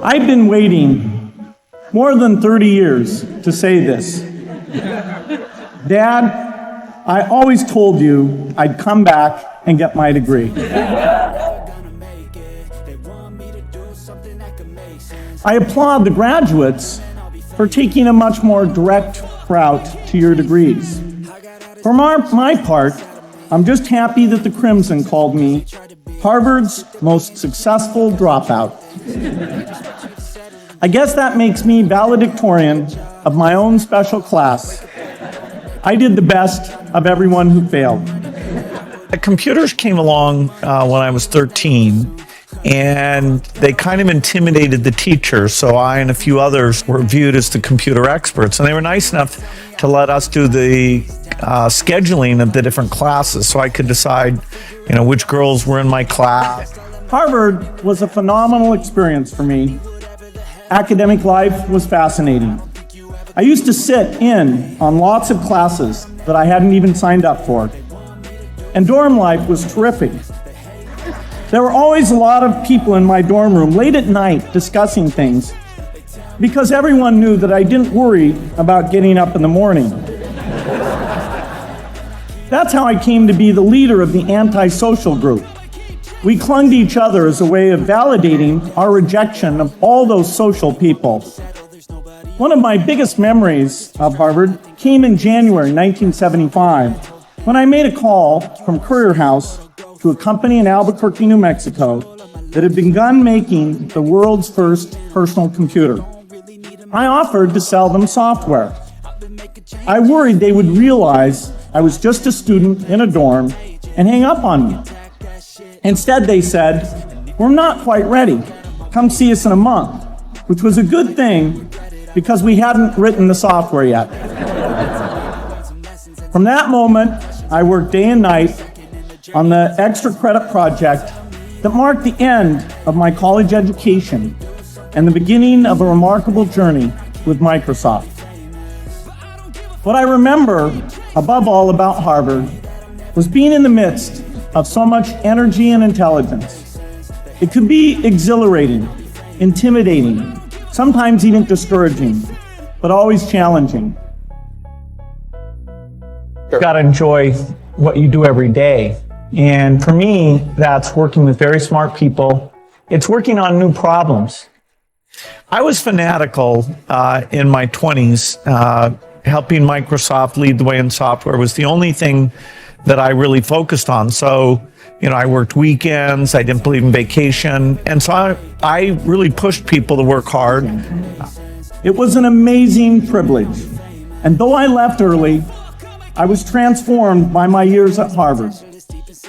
I've been waiting more than 30 years to say this. Dad, I always told you I'd come back and get my degree. I applaud the graduates for taking a much more direct route to your degrees. For my part, I'm just happy that the Crimson called me Harvard's most successful dropout. I guess that makes me valedictorian of my own special class. I did the best of everyone who failed. Computers came along when I was 13, and they kind of intimidated the teachers, so I and a few others were viewed as the computer experts, and they were nice enough to let us do the scheduling of the different classes, so I could decide, which girls were in my class. Harvard was a phenomenal experience for me. Academic life was fascinating. I used to sit in on lots of classes that I hadn't even signed up for. And dorm life was terrific. There were always a lot of people in my dorm room late at night discussing things because everyone knew that I didn't worry about getting up in the morning. That's how I came to be the leader of the antisocial group. We clung to each other as a way of validating our rejection of all those social people. One of my biggest memories of Harvard came in January 1975 when I made a call from Courier House to a company in Albuquerque, New Mexico that had begun making the world's first personal computer. I offered to sell them software. I worried they would realize I was just a student in a dorm and hang up on me. Instead, they said, "We're not quite ready. Come see us in a month," which was a good thing because we hadn't written the software yet. From that moment, I worked day and night on the extra credit project that marked the end of my college education and the beginning of a remarkable journey with Microsoft. What I remember above all about Harvard was being in the midst of so much energy and intelligence. It could be exhilarating, intimidating, sometimes even discouraging, but always challenging. You've got to enjoy what you do every day. And for me, that's working with very smart people. It's working on new problems. I was fanatical in my 20s. Helping Microsoft lead the way in software was the only thing that I really focused on. So, I worked weekends, I didn't believe in vacation, and so I really pushed people to work hard. It was an amazing privilege. And though I left early, I was transformed by my years at Harvard,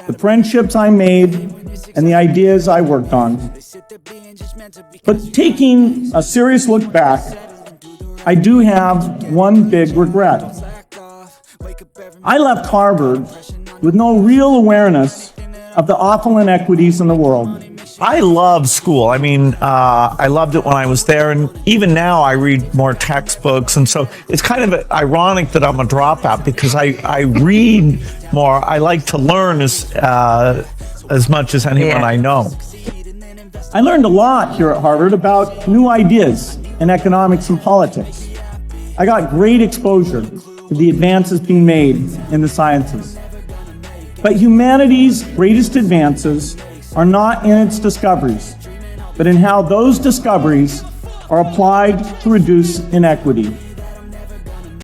the friendships I made, and the ideas I worked on. But taking a serious look back, I do have one big regret. I left Harvard with no real awareness of the awful inequities in the world. I love school. I loved it when I was there, and even now I read more textbooks, and so it's kind of ironic that I'm a dropout because I read more. I like to learn as much as anyone I know. I learned a lot here at Harvard about new ideas in economics and politics. I got great exposure to the advances being made in the sciences. But humanity's greatest advances are not in its discoveries, but in how those discoveries are applied to reduce inequity.